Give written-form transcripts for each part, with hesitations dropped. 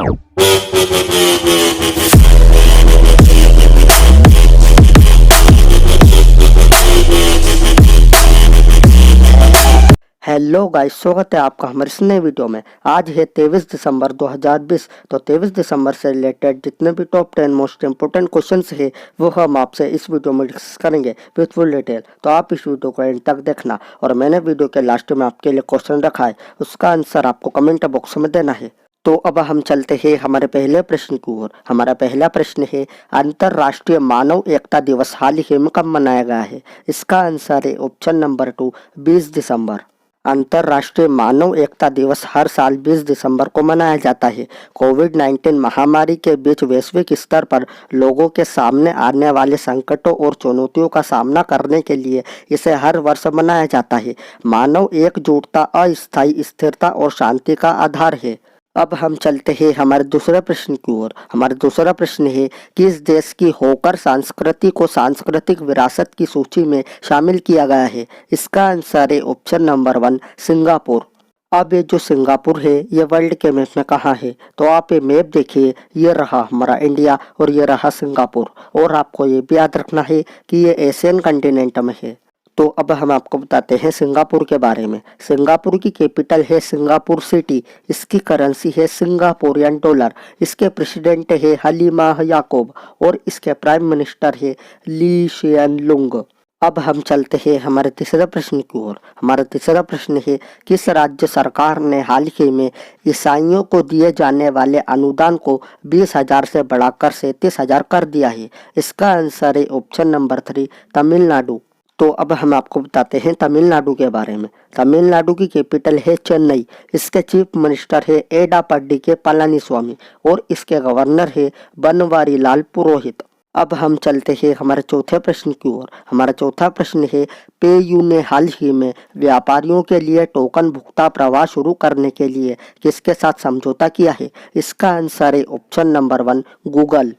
Hello guys, स्वागत है आपका हमारे इस नए वीडियो में। आज है 23 दिसंबर 2020। तो 23 दिसंबर से रिलेटेड जितने भी टॉप 10 मोस्ट इंपोर्टेंट क्वेश्चंस है वो हम आपसे इस वीडियो में डिस्कस करेंगे विथ फुल डिटेल। तो आप इस वीडियो को एंड तक देखना। और मैंने वीडियो के लास्ट में आपके लिए क्वेश्चन रखा है, उसका आंसर आपको कमेंट बॉक्स में देना है। तो अब हम चलते हैं हमारे पहले प्रश्न की ओर। हमारा पहला प्रश्न है, अंतर्राष्ट्रीय मानव एकता दिवस हाल ही में कब मनाया गया है? इसका आंसर है ऑप्शन नंबर 2, 20 दिसंबर। अंतर्राष्ट्रीय मानव एकता दिवस हर साल 20 दिसंबर को मनाया जाता है। कोविड-19 महामारी के बीच वैश्विक स्तर पर लोगों के सामने आने वाले संकटों और चुनौतियों का सामना करने के लिए इसे हर वर्ष मनाया जाता है। मानव एकजुटता, अस्थायी स्थिरता और शांति का आधार है। अब हम चलते हैं हमारे दूसरे प्रश्न की ओर। हमारा दूसरा प्रश्न है, किस देश की होकर संस्कृति को सांस्कृतिक विरासत की सूची में शामिल किया गया है? इसका आंसर है ऑप्शन नंबर 1, सिंगापुर। अब ये जो सिंगापुर है ये वर्ल्ड के मैप में कहाँ है? तो आप ये मैप देखिए, ये रहा हमारा इंडिया और ये रहा सिंगापुर। और आपको ये भी याद रखना है कि ये एशियन कंटिनेंट में है। तो अब हम आपको बताते हैं सिंगापुर के बारे में। सिंगापुर की कैपिटल है सिंगापुर सिटी। इसकी करेंसी है सिंगापुरियन डॉलर। इसके प्रेसिडेंट है हलीमा याकूब और इसके प्राइम मिनिस्टर है ली शियन लुंग। अब हम चलते हैं हमारे तीसरे प्रश्न की ओर। हमारा तीसरा प्रश्न है, किस राज्य सरकार ने हाल ही में ईसाइयों को दिए जाने वाले अनुदान को 20,000 से बढ़ाकर 37,000 कर दिया है? इसका आंसर है ऑप्शन नंबर 3, तमिलनाडु। तो अब हम आपको बताते हैं तमिलनाडु के बारे में। तमिलनाडु की कैपिटल है चेन्नई। इसके चीफ मिनिस्टर है एडापड्डी के पलानीस्वामी और इसके गवर्नर है बनवारी लाल पुरोहित। अब हम चलते हैं हमारे चौथे प्रश्न की ओर। हमारा चौथा प्रश्न है, पेयू ने हाल ही में व्यापारियों के लिए टोकन भुगतान प्रवाह शुरू करने के लिए किसके साथ समझौता किया है? इसका आंसर है ऑप्शन नंबर 1, गूगल।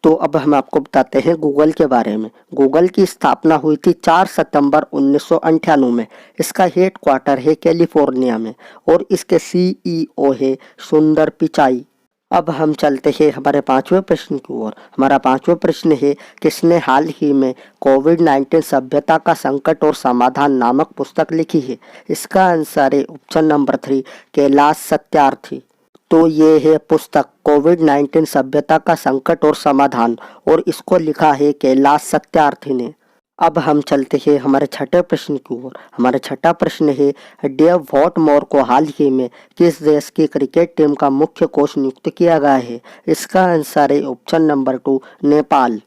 तो अब हम आपको बताते हैं गूगल के बारे में। गूगल की स्थापना हुई थी 4 सितंबर 1998 में। इसका हेड क्वार्टर है कैलिफोर्निया में और इसके सीईओ है सुंदर पिचाई। अब हम चलते हैं हमारे पांचवें प्रश्न की ओर। हमारा पांचवें प्रश्न है, किसने हाल ही में कोविड-19 सभ्यता का संकट और समाधान नामक पुस्तक लिखी है? इसका आंसर है ऑप्शन नंबर 3, कैलाश सत्यार्थी। तो ये है पुस्तक कोविड-19 सभ्यता का संकट और समाधान और इसको लिखा है कैलाश सत्यार्थी ने। अब हम चलते हैं हमारे छठे प्रश्न की ओर। हमारा छठा प्रश्न है, डेव वॉटमोर को हाल ही में किस देश की क्रिकेट टीम का मुख्य कोच नियुक्त किया गया है? इसका आंसर है ऑप्शन नंबर 2, नेपाल।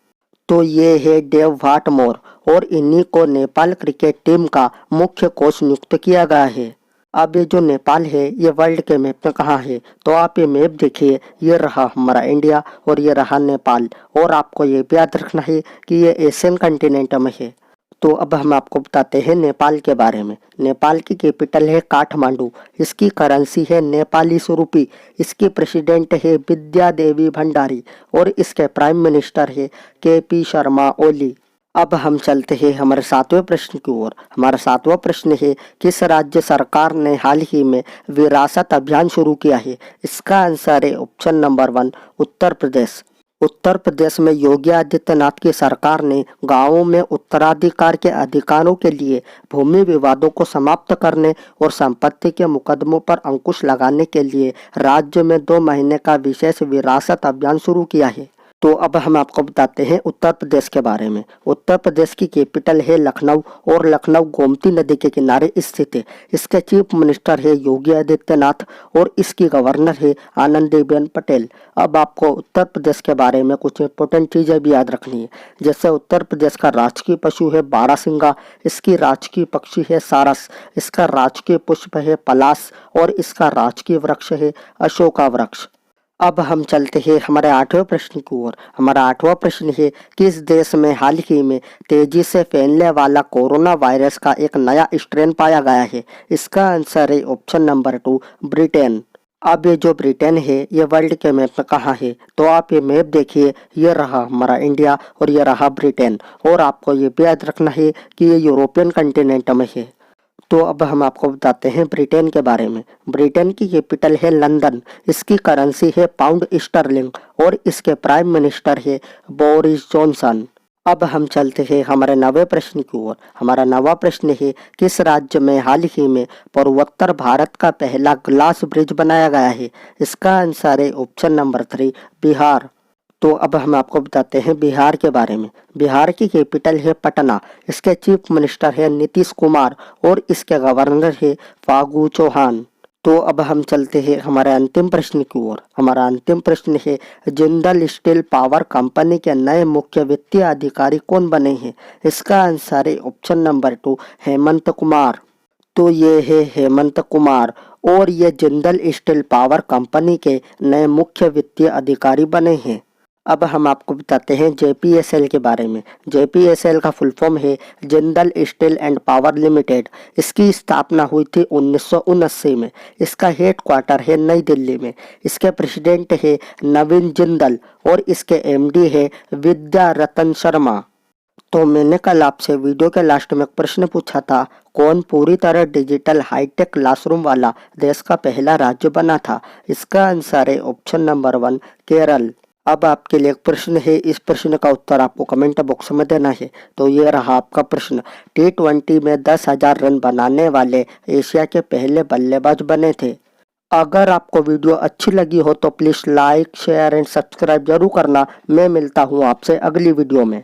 तो ये है डेव वॉटमोर और इन्हीं को नेपाल क्रिकेट टीम का मुख्य कोच नियुक्त किया गया है। अब ये जो नेपाल है ये वर्ल्ड के मैप में कहाँ है? तो आप ये मैप देखिए, ये रहा हमारा इंडिया और ये रहा नेपाल। और आपको ये भी याद रखना है कि ये एशियन कंटिनेंट में है। तो अब हम आपको बताते हैं नेपाल के बारे में। नेपाल की कैपिटल है काठमांडू। इसकी करेंसी है नेपाली रुपी। इसकी प्रेसिडेंट है विद्या देवी भंडारी और इसके प्राइम मिनिस्टर है केपी शर्मा ओली। अब हम चलते हैं हमारे सातवें प्रश्न की ओर। हमारा सातवां प्रश्न है, किस राज्य सरकार ने हाल ही में विरासत अभियान शुरू किया है? इसका आंसर है ऑप्शन नंबर 1, उत्तर प्रदेश। उत्तर प्रदेश में योगी आदित्यनाथ की सरकार ने गांवों में उत्तराधिकार के अधिकारों के लिए भूमि विवादों को समाप्त करने और संपत्ति के मुकदमों पर अंकुश लगाने के लिए राज्य में 2 महीने का विशेष विरासत अभियान शुरू किया है। तो अब हम आपको बताते हैं उत्तर प्रदेश के बारे में। उत्तर प्रदेश की कैपिटल है लखनऊ और लखनऊ गोमती नदी के किनारे स्थित है। इसके चीफ मिनिस्टर है योगी आदित्यनाथ और इसकी गवर्नर है आनंदीबेन पटेल। अब आपको उत्तर प्रदेश के बारे में कुछ इंपॉर्टेंट चीज़ें भी याद रखनी है। जैसे उत्तर प्रदेश का राजकीय पशु है बारहसिंगा, इसकी राजकीय पक्षी है सारस, इसका राजकीय पुष्प है पलाश और इसका राजकीय वृक्ष है अशोका वृक्ष। अब हम चलते हैं हमारे आठवें प्रश्न की ओर। हमारा आठवां प्रश्न है, किस देश में हाल ही में तेजी से फैलने वाला कोरोना वायरस का एक नया स्ट्रेन पाया गया है? इसका आंसर है ऑप्शन नंबर 2, ब्रिटेन। अब ये जो ब्रिटेन है ये वर्ल्ड के मैप में कहाँ है? तो आप ये मैप देखिए, ये रहा हमारा इंडिया और ये रहा ब्रिटेन। और आपको ये भी याद रखना है कि ये यूरोपियन कंटिनेंट में है। तो अब हम आपको बताते हैं ब्रिटेन के बारे में। ब्रिटेन की कैपिटल है लंदन, इसकी करेंसी है पाउंड स्टर्लिंग और इसके प्राइम मिनिस्टर है बोरिस जॉनसन। अब हम चलते हैं हमारे नवे प्रश्न की ओर। हमारा नवा प्रश्न है, किस राज्य में हाल ही में पूर्वोत्तर भारत का पहला ग्लास ब्रिज बनाया गया है? इसका आंसर है ऑप्शन नंबर 3 बिहार। तो अब हम आपको बताते हैं बिहार के बारे में। बिहार की कैपिटल है पटना, इसके चीफ मिनिस्टर है नीतीश कुमार और इसके गवर्नर है फागू चौहान। तो अब हम चलते हैं हमारे अंतिम प्रश्न की ओर। हमारा अंतिम प्रश्न है, जिंदल स्टील पावर कंपनी के नए मुख्य वित्तीय अधिकारी कौन बने हैं? इसका आंसर है ऑप्शन नंबर 2 हेमंत कुमार। तो ये है हेमंत कुमार और ये जिंदल स्टील पावर कंपनी के नए मुख्य वित्तीय अधिकारी बने हैं। अब हम आपको बताते हैं जेपीएसएल के बारे में। जेपीएसएल का फुल फॉर्म है Jindal steel and power limited. इसकी स्थापना हुई थी 1979 में। इसका हेड क्वार्टर है नई दिल्ली में। इसके प्रेसिडेंट है नवीन जिंदल और इसके एमडी है विद्या रतन शर्मा। तो मैंने कल आपसे वीडियो के लास्ट में एक प्रश्न पूछा था, कौन पूरी तरह डिजिटल हाईटेक क्लासरूम वाला देश का पहला राज्य बना था? इसका आंसर है ऑप्शन नंबर 1 केरल। अब आपके लिए एक प्रश्न है, इस प्रश्न का उत्तर आपको कमेंट बॉक्स में देना है। तो ये रहा आपका प्रश्न, T20 में 10,000 रन बनाने वाले एशिया के पहले बल्लेबाज बने थे। अगर आपको वीडियो अच्छी लगी हो तो please like share and subscribe जरूर करना। मैं मिलता हूँ आपसे अगली वीडियो में।